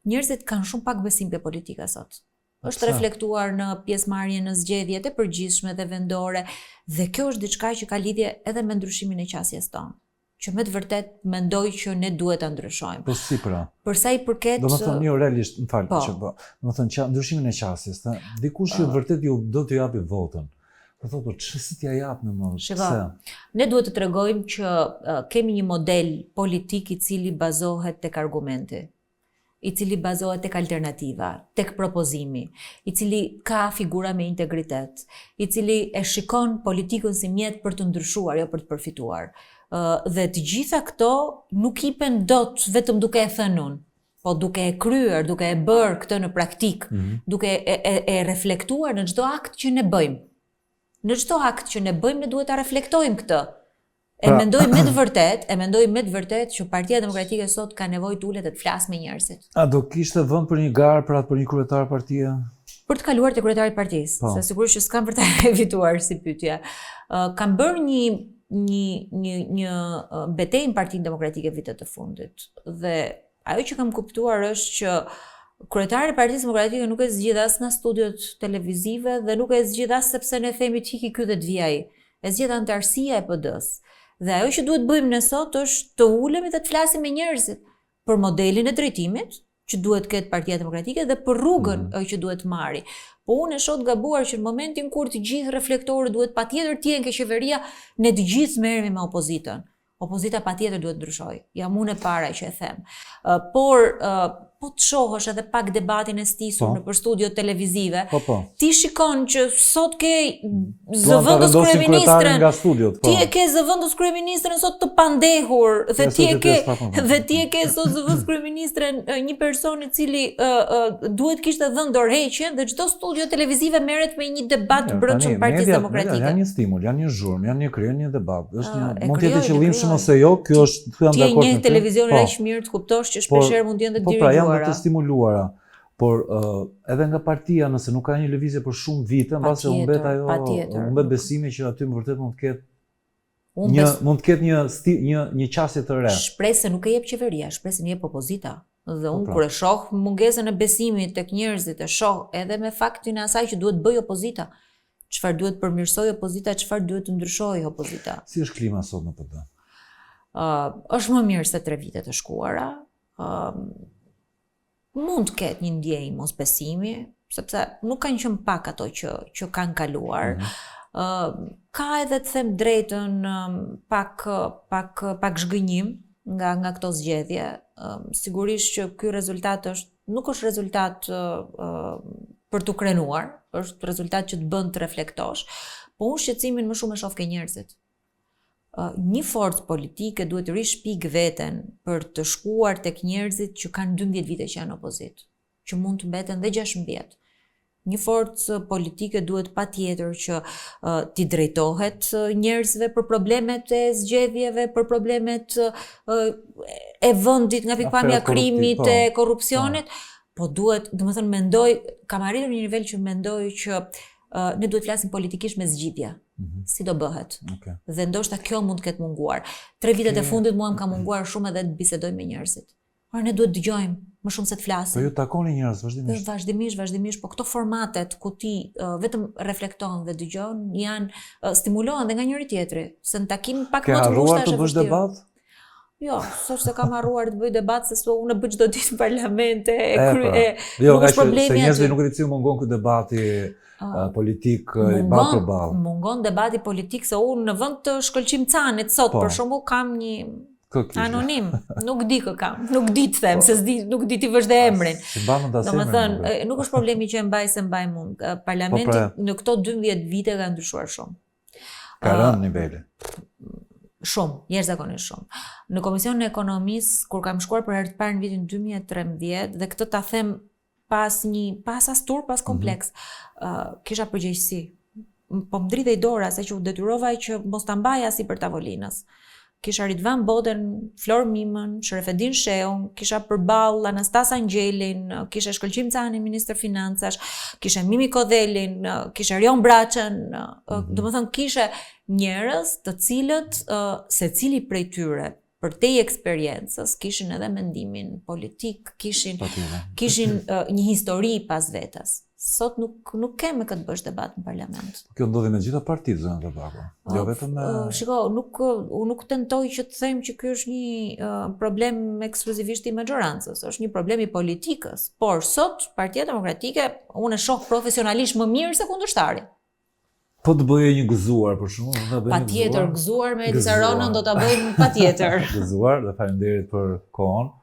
Speaker 2: njerëzit kanë shumë pak besim te politika sot. Është reflektuar në pjesëmarrjen në zgjedhjet e përgjithshme dhe vendore dhe kjo është diçka që ka lidhje edhe me ndryshimin e qasjes tonë. Që me të vërtet mendoj që ne duhet ta ndryshojmë.
Speaker 1: Po si pra?
Speaker 2: Për sa i përket
Speaker 1: domethënë jo realisht, domethënë ndryshimin e qasjes, dikush që vërtet ju do t'ju japi votën. Po thotë, si t'ja jap në më?
Speaker 2: Pse? Ne duhet të tregojmë që kemi një model politik i cili bazohet tek argumenti, i cili bazohet tek alternativa, tek propozimi, i cili ka figura me integritet, i cili e shikon politikën si mjet për të ndryshuar, jo për të përfituar. Dhe të gjitha këto nuk kipen dot vetëm duke e thënë unë, po duke e kryer, duke e bërë këtë në praktik, duke e reflektuar në çdo akt që ne bëjmë. Në çdo akt që ne bëjmë ne duhet ta reflektojmë këtë. E mendoj me të vërtet që Partia Demokratike sot ka nevojë të ulet dhe të flasë me njerëzit.
Speaker 1: A do kishte vend për një garë për një kryetar partie?
Speaker 2: Për të kaluar te kryetari i partisë, se sigurisht që s'kam për ta evituar si pyetje. Kam bërë një betejë në Partinë Demokratike vitet të fundit dhe ajo që kam kuptuar është që kryetari i Partisë Demokratike nuk e zgjidh as nga studiot televizive dhe nuk e zgjidh as sepse ne themi të hiki ky dhe të vi ai. E zgjidh antarësia e PD-s. Dhe ajo që duhet bëjmë ne sot është të ulemi dhe të flasim me njerëzit për modelin e drejtimit që duhet ketë Partia Demokratike dhe për rrugën që duhet marri. Po unë e shoh të gabuar që në momentin kur të gjithë reflektorët duhet patjetër të jenë ke qeveria, ne të gjithë merremi me opozitën. Opozita patjetër duhet ndryshojë. Jam unë e para që e them. Por po të shohësh edhe pak debatin e stisur nëpër studio televizive, ti shikon që sot ke zëvendës kryeministrën, ti e ke zëvendës kryeministrën sot të pandehur, dhe ti e ke sot zëvendës kryeministrën një person i cili duhet kishte dhënë dorëheqjen dhe çdo studio televizive merret me një debat brendshëm Partisë Demokratike.
Speaker 1: Janë një stimul, janë një zhurmë, janë një kryer një debat. Është mund të jetë qëllimshëm ose jo, kjo është them dakord.
Speaker 2: Ti një televizionin aq mirë të kuptosh që shpeshherë mund të jenë të dirigjuara.
Speaker 1: Të stimuluara, por edhe nga partia nëse nuk ka një lëvizje për shumë vite, mbase humbet besimi që aty më vërtet mund të ketë një qasje të re.
Speaker 2: Shpresë nuk e jep qeveria, shpresën e jep opozita. Dhe unë kur e shoh mungesën e besimit tek njerëzit, e shoh edhe me faktin e asaj që duhet bëj opozita. Çfarë duhet përmirësoj opozita, çfarë duhet të ndryshojë opozita.
Speaker 1: Si është klima sot në PD?
Speaker 2: Është më mirë se 3 vite të shkuara. Mund të ketë një ndjenjë mosbesimi, sepse nuk kanë qenë pak ato që kanë kaluar. Ka edhe të them drejtën pak zhgënjim nga këto zgjedhje. Sigurisht që ky rezultat nuk është rezultat për të krenuar, është rezultat që të bën të reflektosh, po unë shqetësimin më shumë e shoh ke njerëzit. Një forcë politike duhet të rishpik veten për të shkuar tek njerëzit që kanë 12 vite që janë opozit, që mund të mbeten dhe 16. Një forcë politike duhet patjetër që t'i drejtohet njerëzve për problemet e zgjedhjeve, për problemet e vendit nga pikpamja krimit, e korrupsionit, po duhet, domethënë mendoj, kam arritur një nivel që mendoj që ne duhet flasim politikisht me zgjidhje. Si do bëhet. Dhe ndoshta kjo mund të ketë munguar. 3 vitet e fundit mua më ka munguar shumë edhe të bisedoj me njerëzit. Por ne duhet dëgjojmë më shumë se të flasim.
Speaker 1: Po ju takoni njerëz vazhdimisht?
Speaker 2: Vazhdimisht, po këto formatet ku ti vetëm reflekton dhe dëgjon janë stimulohen dhe nga njëri tjetri, se në takim pak më të ngushta është e vështirë. Ke harruar të bësh debat? Jo, s'është se kam harruar të bëj debat, se unë bëj çdo ditë në parlamente,
Speaker 1: nuk është problemi. Se njerëzit nuk e di si mungon ky debati politik ball për ball.
Speaker 2: Mungon debati politik, se unë në vend të shkëlqim Canit sot për shembull kam një anonim, nuk di kë kam, nuk di të them, se nuk di ti vësh dhe emrin. Domethënë, nuk është problemi që e mbaj se mbaj mund. Parlamenti në këto 12 vite ka ndryshuar shumë.
Speaker 1: Ka rënë niveli.
Speaker 2: Shumë, jashtëzakonisht shumë. Në Komisionin e Ekonomisë, kur kam shkuar për herë të parë në vitin 2013, dhe këtë ta them pas astur, pas kompleks, kisha përgjegjësi. Po më dritej dora se që u detyrova që mos ta mbaja sipër tavolinës. Kisha Ridvan Boden, Flor Mimën, Sherefedin Sheun, kisha përball Anastas Angjelin, kisha Shkëlqim Cani, Ministër Financash, kisha Mimi Kodhelin, kisha Rion Braçën, domethënë kisha njerëz të cilët secili prej tyre për te eksperiencës kishin edhe mendimin politik, kishin një histori pas vetes. Sot nuk kemë këtë bësh debat në parlament.
Speaker 1: Kjo ndodhi me gjitha partitë, zonë të bako. Jo vetëm me...
Speaker 2: Shiko, nuk tentoj që të them që kjo është një problem ekskluzivisht i majorancës, është një problem i politikës. Por sot, Partia Demokratike, unë e shoh profesionalisht më mirë se kundërshtari.
Speaker 1: Po të bëje një gëzuar, për shumë,
Speaker 2: patjetër, gëzuar me Elisa Ronën do ta bëjmë patjetër.
Speaker 1: Gëzuar, dhe faleminderit për kohën.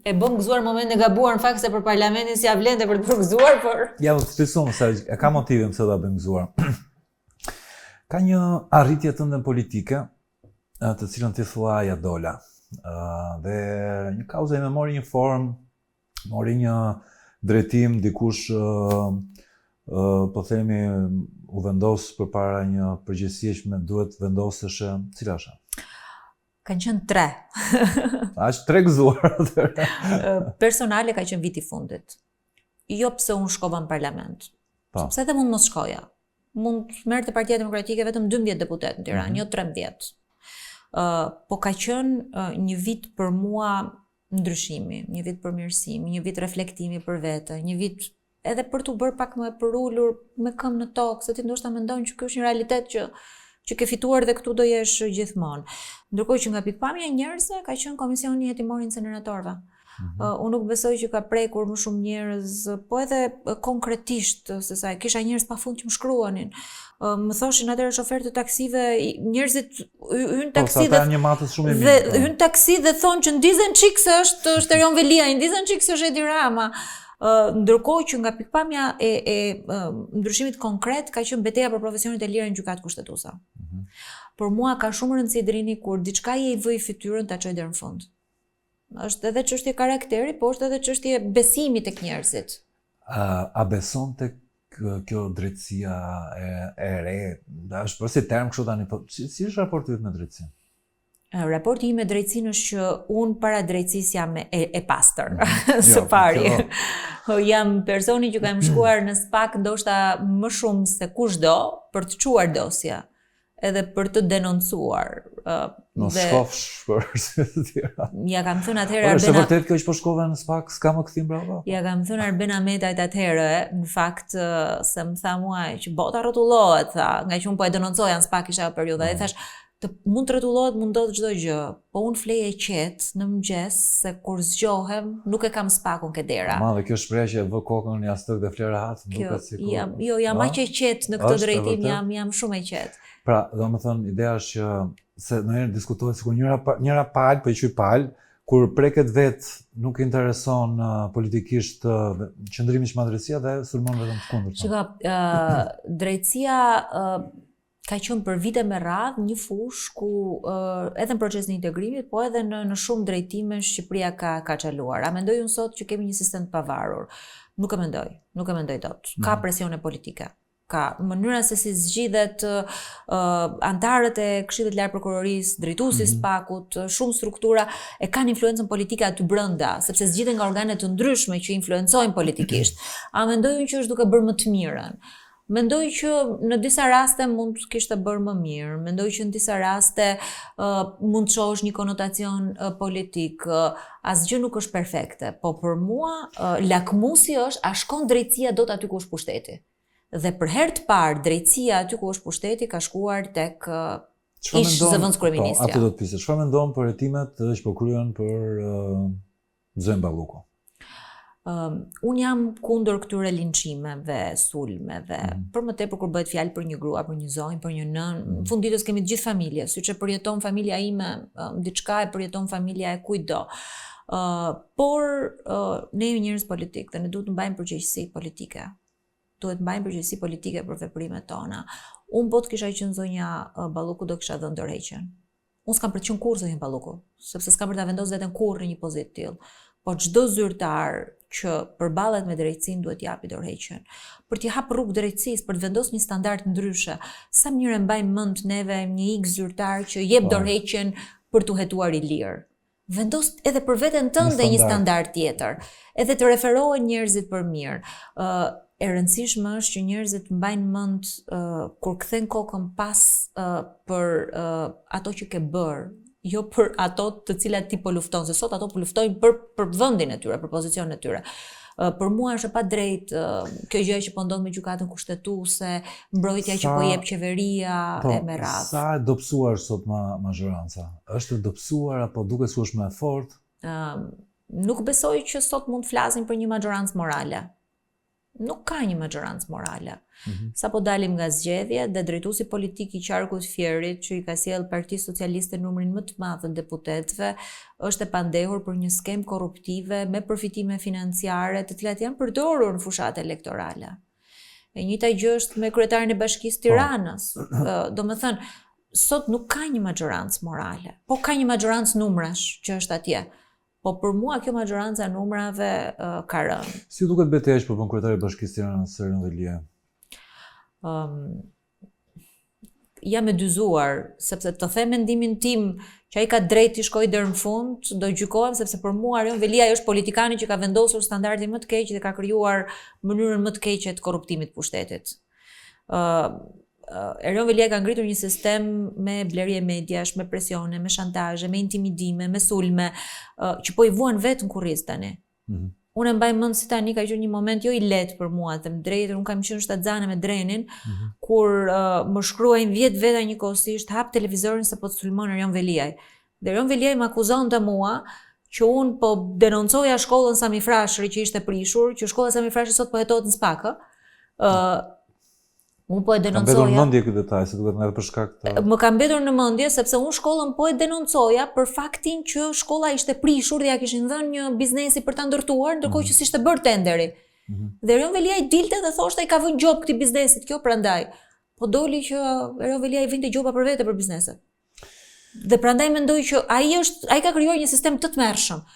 Speaker 2: E bëm gëzuar moment e gabuar në fakt se për parlamentin si avlente për të përgëzuar, por...
Speaker 1: Ja, të shpisum, se e ka motivin pëse da bëjmë gëzuar. Ka një arritje të ndën politike, të cilën të thua ja dola. Dhe një kauze me mori një form, mori një drejtim, dikush, po themi, u vendos për para një përgjësie që me duhet vendosësh, cila është?
Speaker 2: Kanë qenë 3.
Speaker 1: Ashtë 3 gëzuar.
Speaker 2: Personale ka qenë viti fundit. Jo pse unë shkova në parlament. Sepse edhe mund mos shkoja. Mund merrte Partia Demokratike vetëm 12 deputet në Tiranë, jo 13. Po ka qenë një vit për mua ndryshimi, një vit përmirësimi, një vit reflektimi për vete, një vit edhe për t'u bërë pak më e përullur me këmbë në tokë, se ti ndoshta mendon që ky është një realitet që ke fituar dhe këtu do jesh gjithmonë. Ndërkohë që nga pikpamja e njerëzve ka qenë komisioni hetimor i incineratorëve. Unë nuk besoj që ka prekur më shumë njerëz, po edhe konkretisht, se sa kisha njerëz pafund që më shkruanin. Më thoshin atëherë shofer të taksive, njerëzit hyn taksi dhe hyn taksi dhe thonë që ndizen çik se është Sterion Velia, ndizen çik se është Edi Rama. Ndërkohë që nga pikpamja e ndryshimit konkret ka qenë betejë për profesionit e lirë në gjykatë kushtetuese. Por mua ka shumë rëndësi Drini kur diçka je i vëj fytyrën ta çoj deri në fund. Është edhe çështje karakteri, po është edhe çështje besimi tek njerëzit.
Speaker 1: A beson tek kjo drejtësia e re? Është për si term kështu tani, po si është raporti yt me drejtësinë?
Speaker 2: Raporti im me drejtësinë është që unë para drejtësisë jam e pastër, së pari. Jam personi që kam shkuar në SPAK ndoshta më shumë se kushdo për të çuar dosja, edhe për të denoncuar.
Speaker 1: Mos shkofsh për të tjera.
Speaker 2: Ja kam thënë atëherë
Speaker 1: Arbena... Është vërtet kjo që po shkove në SPAK, s'ka më këthim brava?
Speaker 2: Ja kam thënë Arbena Metajt atëherë, në fakt se më tha muaj që bota rrotullohet, nga që unë po e denoncoja në SPAK isha periudha, dhe thash, mund të rrotullohet, mund ndodh çdo gjë, po unë flej e qetë në mëngjes se kur zgjohem nuk e kam SPAK-un ke dera.
Speaker 1: Dhe kjo shprehje që vë kokën jastëk dhe fle rehat, duket sikur.
Speaker 2: Jo, jam aq e qetë në këtë drejtim, jam shumë e qetë.
Speaker 1: Pra, domethënë ideja është që se ndonjëherë diskutohet sikur njëra palë, po i quaj palë, kur preket vetë nuk intereson politikisht qëndrimi që madhërësia dhe sulmon vetëm të kundërt.
Speaker 2: Shiko, drejtësia ka qenë për vite me radhë një fushë ku edhe në procesin e integrimit, po edhe në shumë drejtime Shqipëria ka çaluar. A mendoj unë sot që kemi një sistem të pavarur? Nuk e mendoj dot. Ka presione politike. Ka mënyra se si zgjidhet antarët e Këshillit të Lartë Prokurorisë, drejtuesi SPAK-ut, shumë struktura e kanë influencën politike aty brenda, sepse zgjidhen nga organe të ndryshme që influencojnë politikisht. A mendoj unë që është duke bërë më të mirën? Mendoj që në disa raste mund të kishte bërë më mirë, mendoj që në disa raste mund të shohësh një konotacion politik, asgjë nuk është perfekte, po për mua lakmusi është a shkon drejtësia dot aty ku është pushteti. Dhe për herë të parë drejtësia aty ku është pushteti ka shkuar tek ish zëvendës kryeministri.
Speaker 1: Atë do të pyesë, çfarë mendon për hetimet që po kryen për Zoën Balluku?
Speaker 2: Unë jam kundër këtyre linçimeve, sulmeve, për më tepër kur bëhet fjalë për një grua, për një zonjë, për një nën. Në fund ditës kemi të gjithë familje, siç e përjeton familja ime, diçka e përjeton familja e kujtdo. Por ne jemi njerëz politik dhe ne duhet të mbajmë përgjegjësi politike. Duhet të mbajmë përgjegjësi politike për veprimet tona. Unë po të kisha qenë zonja Balluku do kisha dhënë dorëheqjen. Unë s'kam për të qenë kurrë zonja Balluku, sepse s'kam për ta vendosur veten kurrë në një pozitë të tillë. Po çdo zyrtar që përballet me drejtësinë duhet japi dorëheqjen. Për t'i hap rrugë drejtësisë, për të vendosur një standard ndryshe. Sa mirë e mbajmë mend neve një X zyrtar që jep dorëheqjen për t'u hetuar i lirë. Vendos edhe për veten tënde një standard tjetër, edhe të referohen njerëzit për mirë. E rëndësishme është që njerëzit mbajnë mend kur kthen kokën pas për ato që ke bërë, jo për ato të cilat ti po lufton, se sot ato po luftojnë për vendin e tyre, për pozicionin e tyre. Për mua është e padrejtë kjo gjë që po ndodh me gjykatën kushtetuese, mbrojtja që po jep qeveria e me radhë.
Speaker 1: Sa e dobësuar sot mazhoranca? Është e dobësuar apo duket se është më e fortë?
Speaker 2: Nuk besoj që sot mund të flasim për një mazhorancë morale. Nuk ka një mazhorancë morale. Sa po dalim nga zgjedhje dhe drejtuesi politik i qarkut Fierit, që i ka sjell Partisë Socialiste numrin më të madh të deputetëve, është e pandehur për një skem korruptive me përfitime financiare, të cilat janë përdorur në fushat elektorale. E njëjta gjë është me kryetarin e Bashkisë Tiranës. Domethënë, sot nuk ka një mazhorancë morale, po ka një mazhorancë numrash që është atje. Po për mua kjo mazhoranca numrave ka rënë.
Speaker 1: Si duket betejë që përpon kryetari i Bashkisë Tiranës Serjon Velia?
Speaker 2: Jam e dyzuar, sepse të them mendimin tim që ai ka drejt të shkojë deri në fund, do gjykohem sepse për mua Serjon Velia është politikani që ka vendosur standardin më të keq dhe ka krijuar mënyrën më të keqe të korruptimit të pushtetit. Serjon Velia ka ngritur një sistem me blerje mediash, me presione, me shantazhe, me intimidime, me sulme, që po i vuan vetë në kurriz tani. Unë e mbaj mend si tani ka qenë një moment jo i lehtë për mua, them drejtën, unë kam qenë shtatzane me Drenin, kur më shkruajnë 10 veta njëkohësisht, hap televizorin se po të sulmon Serjon Veliaj. Dhe Serjon Veliaj më akuzonte mua që unë po denoncoja shkollën Sami Frashëri që ishte prishur, që shkolla Sami Frashëri sot po hetohet në SPAK. Unë po e denoncoja.
Speaker 1: Ka mbetur në mendje ky detaj, se duket edhe për shkak të.
Speaker 2: Më ka mbetur në mendje sepse unë shkollën po e denoncoja për faktin që shkolla ishte prishur dhe ja kishin dhënë një biznesi për ta ndërtuar, ndërkohë që s'ishte bërë tenderi. Dhe Serjon Velia i dilte dhe thoshte ai ka vënë gjop këtij biznesit, kjo prandaj. Po doli që Serjon Velia i vinte gjopa për vete për bizneset. Dhe prandaj mendoj që ai ka krijuar një sistem të tmerrshëm.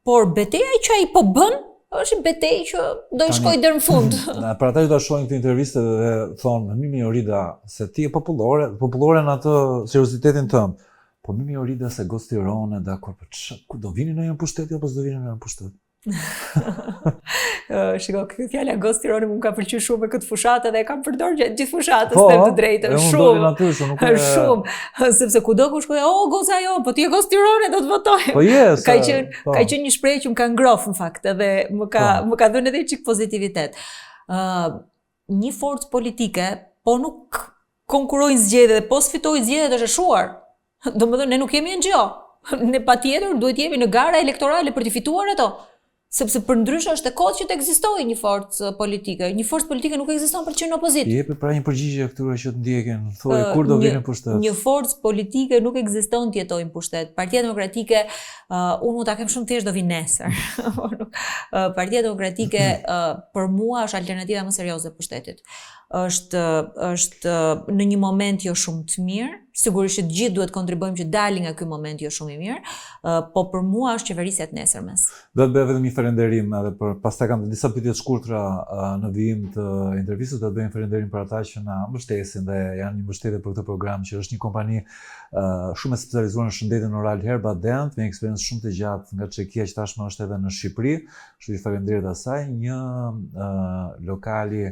Speaker 2: Por beteja që ai po bën është betejë që do i shkojë deri në fund.
Speaker 1: Për ata që ta shohin këtë intervistë dhe thonë Mimi Orida se ti je popullore në atë seriozitetin tënd. Po Mimi Orida se Gos Tirone, dakor, po ku do vini në një pushtet apo s'do vini në një pushtet?
Speaker 2: Shiko, këtë fjala Gos Tirone më ka pëlqyer shumë me këtë fushatë dhe e kam përdorur gjithë fushatës të drejtën, shumë, sepse kudo ku shkoj, Gosa jo, po ti je Gos Tirone, do të votoj.
Speaker 1: Po yes.
Speaker 2: Ka qenë një shprehje që më ka ngrohtë në fakt, edhe më ka dhënë edhe çik pozitivitet. Një forcë politike, po nuk konkurrojnë zgjedhjet, po sfitojnë zgjedhjet është e shuar. Domethënë ne nuk jemi NGO. Ne patjetër duhet jemi në gara elektorale për të fituar ato. Sepse për ndryshe është e kohët që të ekzistojë një forcë politike. Një forcë politike nuk ekziston për të qenë në opozitë.
Speaker 1: Jepi pra një përgjigje këtyre që të ndjeken, thuaj kur do vini në pushtet.
Speaker 2: Një forcë politike nuk ekziston të jetojë në pushtet. Partia Demokratike, unë mund ta kem shumë thjesht do vi nesër. Partia Demokratike për mua është alternativa më serioze e pushtetit. është në një moment jo shumë të mirë. Sigurisht që të gjithë duhet kontribuojmë që dalim nga ky moment jo shumë i mirë, po për mua është qeverisja e nesërmes.
Speaker 1: Do të bëj vetëm një falënderim edhe për pastaj kam disa pyetje të shkurtra në vijim të intervistës, do të bëj një falënderim për ata që na mbështesin dhe janë një mbështetje për këtë program, që është një kompani shumë e specializuar në shëndetin oral Herbadent, me eksperiencë shumë të gjatë nga Çekia që tashmë është edhe në Shqipëri. Kështu që faleminderit asaj. Një lokali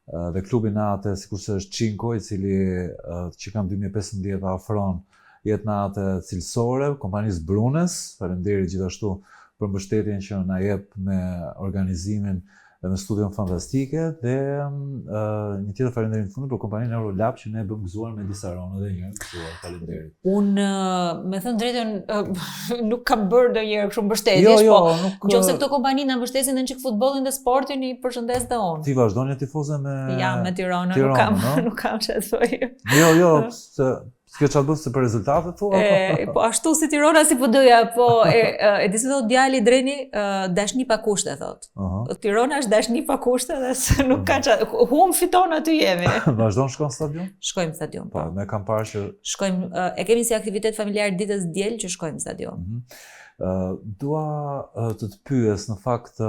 Speaker 1: dhe klubi natë, sikurse është Cinco, i cili që kam 2015 ofron jetë natë cilësore, kompanisë Brunes. Faleminderit gjithashtu për mbështetjen që na jep me organizimin dhe me studion fantastike, dhe një tjetër faleminderit në fund për kompaninë Eurolab që ne bëm gëzuar me disa ronë edhe një herë. Faleminderit.
Speaker 2: Unë, me thënë drejtën, nuk kam bërë ndonjëherë kështu mbështetje,
Speaker 1: Jo,
Speaker 2: po
Speaker 1: nuk.
Speaker 2: nëse këto kompani na mbështesin edhe çik futbollin dhe sportin, i përshëndes dhe unë.
Speaker 1: Ti vazhdon një tifoze me
Speaker 2: Jam me Tiranën,
Speaker 1: Tiranën,
Speaker 2: nuk kam çfarë të thoj.
Speaker 1: Jo, s'ke çfarë bësh se për rezultatet thua.
Speaker 2: Po ashtu si Tirana si po doja, po e di se thot djali Dreni, dashni pa kushte thot. Tirana është dashni pa kushte dhe nuk ka çfarë, hum fiton aty jemi.
Speaker 1: Vazhdon shkon në stadion?
Speaker 2: Shkojmë në stadion,
Speaker 1: Po, ne kam parë që
Speaker 2: shkojmë, e kemi si aktivitet familjar ditës diel që shkojmë në stadion.
Speaker 1: dua të pyes në fakt,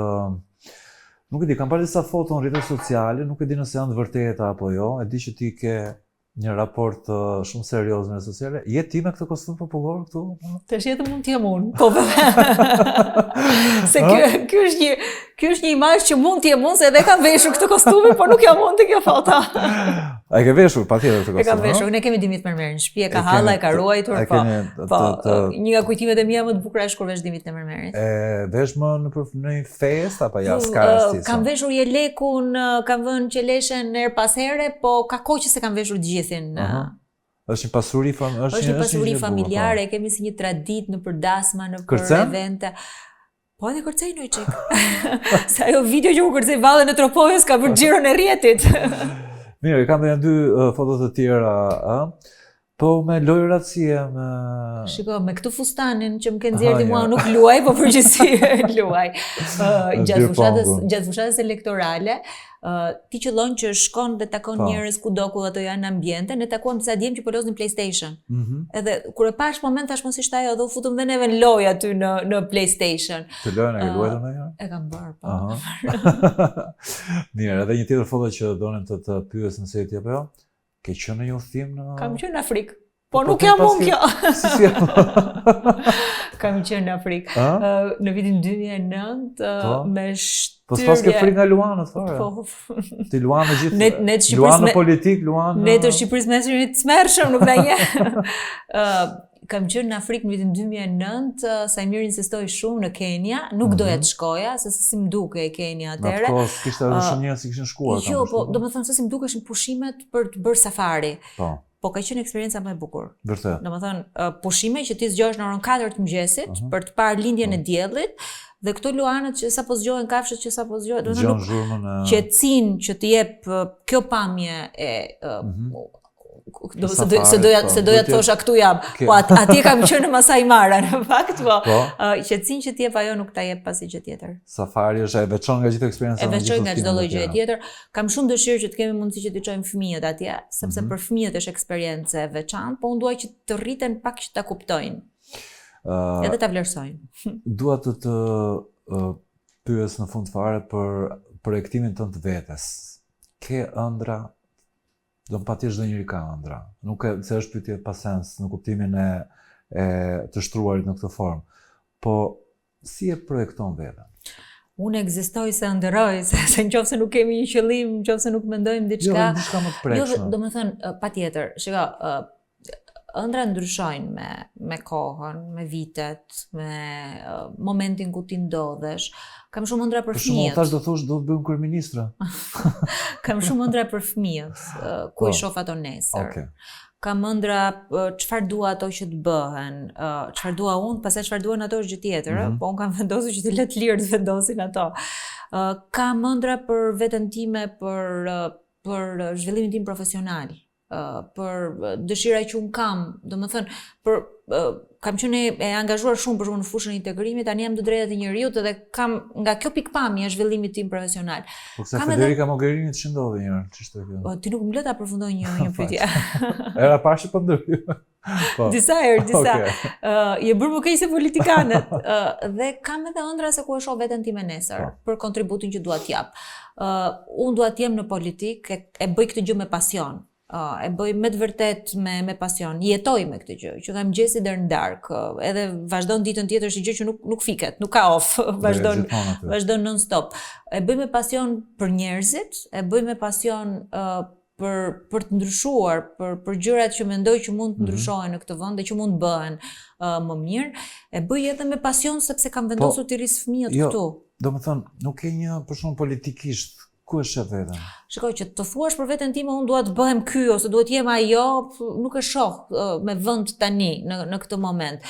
Speaker 1: nuk e di, kam parë disa foto në rrjetet sociale, nuk e di nëse janë të vërteta apo jo, e di që ti ke një raport shumë serioz në rrjetet sociale. Je ti me këtë kostum popullor këtu?
Speaker 2: Tash jetën mund t'jem unë, po se ky është një imazh që mund t'jem unë, se edhe kam veshur këtë kostumin, por nuk jam unë te kjo foto.
Speaker 1: A e ke veshur patjetër këtë kostum?
Speaker 2: E kam veshur, ne kemi Dimit Mermer në shtëpi, e ka halla, e ka ruajtur, po. Një nga kujtimet e mia më të bukura është kur vesh Dimit në Mermerit.
Speaker 1: E vesh më në një fest apo ja s'ka rasti?
Speaker 2: Kam veshur jelekun, kam vënë qeleshen her pas here, po ka kohë që se kam veshur të gjithin.
Speaker 1: Është një pasuri
Speaker 2: familjare, kemi si një traditë në përdasma, në për evente. Po edhe kërcej në i qik. Se ajo video që u kërcej vallën e Tropojës ka për xhiron e rrjetit.
Speaker 1: Mirë, kam dhe dy foto të tjera, po me lojrat si e me...
Speaker 2: Shiko, me këtë fustanin që më ke nxjerrë mua nuk luaj, po përgjithësi luaj. Gjatë fushatës elektorale, ti qëllon që shkon dhe takon njerëz kudo ku ato janë në ambiente, ne takuam disa djem që po loznin PlayStation. Edhe kur e pash moment tash mos ishte ajo, do u futëm dhe neve në lojë aty në PlayStation.
Speaker 1: Të lojën e ke luajtur ndonjëherë?
Speaker 2: E kam bërë, po.
Speaker 1: Mirë, edhe një tjetër foto që donim të pyes nëse ti apo jo. Ke qenë në një udhëtim në...
Speaker 2: Kam qenë në Afrikë. Po nuk jam unë kjo. Kam qenë në Afrikë. Në vitin 2009 me shtyrje.
Speaker 1: Po s'pas ke frikë nga Luanët fare. Po. Ti Luanë gjithë. Luanë politik, Luanë. Ne të Shqipërisë mesërin të smershëm nuk na njeh. Kam qenë në Afrikë në vitin 2009, Sajmir insistoi shumë në Kenya, nuk doja të shkoja, se si më duke e Kenya atëherë. Po, kishte edhe shumë njerëz që kishin shkuar. Jo, po, domethënë se si më dukeshin pushimet për të bërë safari. Po ka qenë eksperjenca më e bukur. Vërtet. Domethënë, pushime që ti zgjohesh në orën 4 të mëngjesit për të parë lindjen e diellit, dhe këto luanët që sapo zgjohen, kafshët që sapo zgjohen, domethënë qetësinë që të jep kjo pamje e se doja të thosha këtu jam, po atje kam qenë në Masai Mara, në fakt, po qetësinë që t'jep ajo nuk ta jep pasi gjë tjetër. Safari është e veçon nga gjithë eksperjenca. E veçon nga çdo lloj gjë tjetër. Kam shumë dëshirë që të kemi mundësi që t'i çojmë fëmijët atje, sepse për fëmijët është eksperiencë e veçantë, po unë duaj që të rriten pak që ta kuptojnë. Edhe ta vlerësojnë. Dua të pyes në fund fare për projektimin tënd të vetes. Ke ëndra? Do më patjetër çdo njeri ka ëndra. Nuk e se është pyetje pa sens në kuptimin e të shtruarit në këtë formë. Po si e projekton veten? Unë ekzistoj se ëndërroj, se nëse nuk kemi një qëllim, nëse nuk mendojmë diçka. Jo, diçka më të prekshme. Jo, domethënë patjetër, shiko, ëndra ndryshojnë me kohën, me vitet, me momentin ku ti ndodhesh. Kam shumë ëndra për fëmijët. Tash do thosh do të bëjmë kryeministra. Kam shumë ëndra për fëmijët, ku i shoh ato nesër. Kam ëndra çfarë dua ato që të bëhen, çfarë dua unë, pastaj çfarë duan ato është gjë tjetër, po unë kam vendosur që të le të lirë të vendosin ato. Kam ëndra për veten time, për zhvillimin tim profesional. Për dëshira që unë kam, domethënë për
Speaker 2: kam qenë e angazhuar shumë për shkak në fushën e integrimit, tani jam të drejtat e njeriut dhe kam nga kjo pikpamje e zhvillimit tim profesional.
Speaker 1: Po se Federica Mogherini të shëndodhi njërë, ç'ishte kjo?
Speaker 2: Ti nuk më lë ta përfundoj një pyetje.
Speaker 1: Era parë po ndërhy. Po.
Speaker 2: Disa herë, disa.
Speaker 1: Okay.
Speaker 2: Je bërë më keq se politikanët. Dhe kam edhe ëndra se ku e shoh veten time nesër për kontributin që dua t'jap. Unë dua të jem në politikë, e bëj këtë gjë me pasion. E bëj me të vërtet me pasion, jetoj me këtë gjë, që nga mëngjesi deri në darkë, edhe vazhdon ditën tjetër, është gjë që nuk fiket, nuk ka off, vazhdon non-stop. E bëj me pasion për njerëzit, e bëj me pasion për të ndryshuar, për gjërat që mendoj që mund të ndryshohen në këtë vend dhe që mund të bëhen më mirë. E bëj edhe me pasion sepse kam vendosur të rris fëmijët këtu.
Speaker 1: Do të thonë, nuk ke një për shumë politikisht. Ku e shef veten?
Speaker 2: Shikoj që të thuash për veten time unë dua të bëhem ky ose duhet jem ajo, nuk e shoh me vend tani në këtë moment.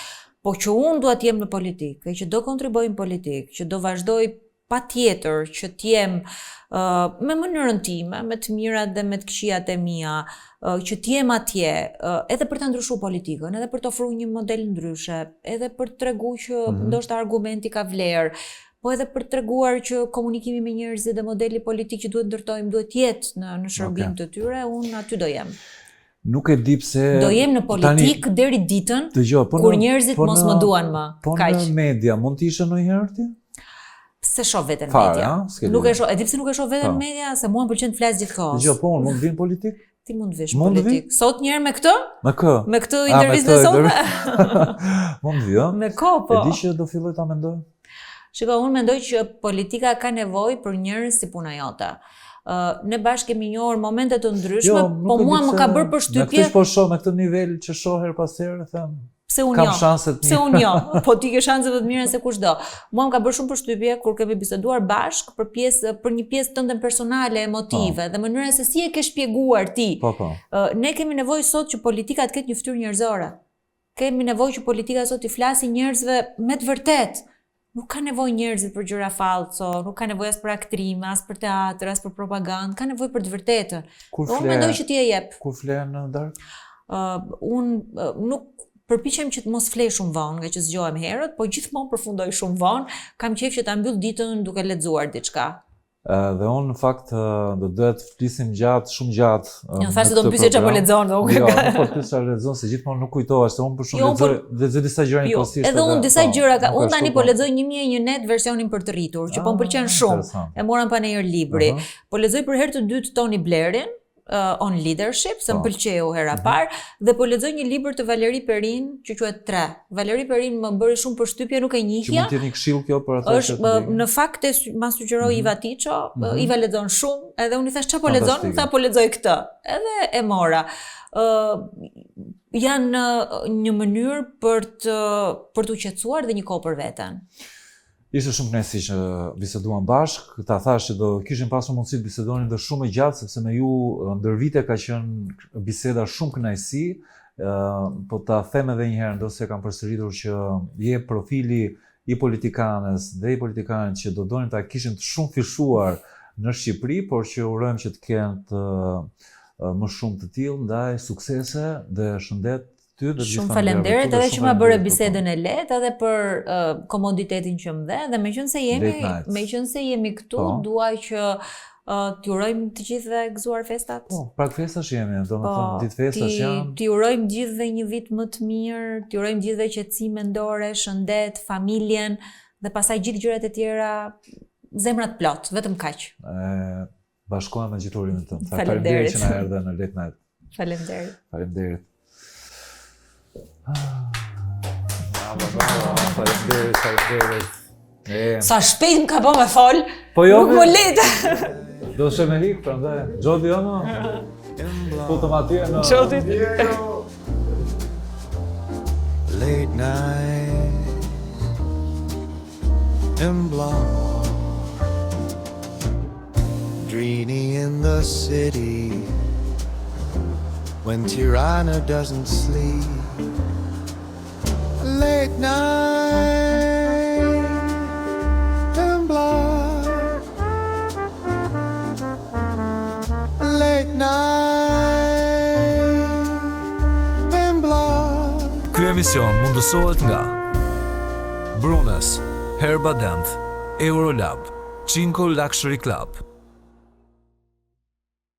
Speaker 2: Po që unë dua të jem në politikë, që do kontribuoj në politikë, që do vazhdoj patjetër që të jem me mënyrën time, me të mirat dhe me të këqijat e mia, që të jem atje, edhe për ta ndryshuar politikën, edhe për të ofruar një model ndryshe, edhe për të treguar që ndoshta argumenti ka vlerë. Po edhe për të treguar që komunikimi me njerëzit dhe modeli politik që duhet ndërtojmë duhet jetë në shërbim të tyre, unë aty do jem.
Speaker 1: Nuk e di pse
Speaker 2: do jem në politikë deri ditën kur njerëzit mos më duan më.
Speaker 1: Po në media mund të ishe ndonjëherë ti?
Speaker 2: Se shoh veten media. Nuk e shoh, e di pse nuk e shoh veten media, se mua më pëlqen të flas gjithkohës.
Speaker 1: Dgjoj, po unë mund të vi në politikë?
Speaker 2: Ti mund të vish në politikë. Sot njëherë me këtë?
Speaker 1: Me kë?
Speaker 2: Me këtë intervistë sot?
Speaker 1: Mund të vi, ëh?
Speaker 2: Me kohë po.
Speaker 1: E di që do filloj ta mendoj.
Speaker 2: Shiko, unë mendoj që politika ka nevojë për njerëz si puna jote. Ne bashkë kemi njohur momente të ndryshme, po mua më ka bërë përshtypje.
Speaker 1: Me këtë po shoh me këtë nivel që shoh her pas here, them.
Speaker 2: Pse unë jo? Pse unë jo? Po ti ke shanse më të mira se kushdo. Mua më ka bërë shumë përshtypje kur kemi biseduar bashkë për një pjesë tënde personale, emotive dhe mënyra se si e ke shpjeguar ti.
Speaker 1: Po.
Speaker 2: Ne kemi nevojë sot që politika të ketë një fytyrë njerëzore. Kemi nevojë që politika sot të flasë njerëzve me të vërtetë. Nuk ka nevojë njerëzit për gjëra falso, nuk ka nevojë as për aktrime, as për teatr, as për propagandë, ka nevojë për të vërtetën. Unë mendoj që ti e jep.
Speaker 1: Kur flen në darkë?
Speaker 2: Unë nuk përpiqem që të mos flej shumë vonë, nga që zgjohem herët, po gjithmonë përfundoj shumë vonë, kam qejf që ta mbyll ditën duke lexuar diçka.
Speaker 1: Dhe unë në fakt do duhet të flisim shumë gjatë.
Speaker 2: Jo, thashë do të pyesë çfarë po lexon dhe unë.
Speaker 1: Jo, nuk po pyes çfarë lexon, se gjithmonë nuk kujtohesh, se unë për shumë lexoj disa gjëra impossible.
Speaker 2: Edhe unë disa gjëra, unë tani po lexoj 1001 net versionin për të rritur, që po më pëlqen shumë. E mora pa ndonjëherë libri. Po lexoj për herë të dytë Tony Blairin, On Leadership, se më pëlqeu hera parë, dhe po lexoj një libër të Valeri Perin që quhet 3. Valeri Perin më bëri shumë përshtypje, nuk e njihja.
Speaker 1: Që mund të jetë një këshill kjo për atë
Speaker 2: që në fakt ma sugjeroi Iva Tiço, Iva lexon shumë, edhe unë i thash çfarë po lexon, më tha po lexoj këtë. Edhe e mora. Janë një mënyrë për të qetësuar dhe një kohë për veten.
Speaker 1: Ishte shumë kënaqësi që biseduam bashkë, ta thash që do kishim pasur mundësi të bisedonin dhe shumë e gjatë, sepse me ju ndër vite ka qenë biseda shumë kënaqësi, po ta them edhe një herë, ndosë kam përsëritur që je profili i politikanes dhe i politikanët që do donin ta kishin të shumë fishuar në Shqipëri, por që urojmë që të kenë më shumë të tillë, ndaj suksese dhe shëndet.
Speaker 2: Shumë faleminderit edhe që ma bëre bisedën e lehtë edhe për komoditetin që më dhe, dhe meqense jemi këtu, dua që t'ju urojmë të gjithëve gëzuar festat.
Speaker 1: Po, prag festash jemi, do të thonë ditë festash janë.
Speaker 2: T'ju urojmë gjithëve një vit më të mirë, t'ju urojmë gjithëve qetësi mendore, shëndet, familjen dhe pastaj gjithë gjërat e tjera, zemrat plot, vetëm kaq.
Speaker 1: Bashkohem me gjithë urimin tënd. Faleminderit që na erdhe në Late Night.
Speaker 2: Faleminderit.
Speaker 1: Faleminderit.
Speaker 2: Sa shpejt më ka bë me fol, nuk më let.
Speaker 1: Do të me hik, prandaj. Xhodi ama. Futëm atje në
Speaker 2: Xhodi.
Speaker 4: Late night in blonde, dreamy in the city when Tirana doesn't sleep. Late night in blood, late night in blood.
Speaker 3: Ky emision mundësohet nga Brunes, Herbadent, Eurolab, Cinco Luxury Club.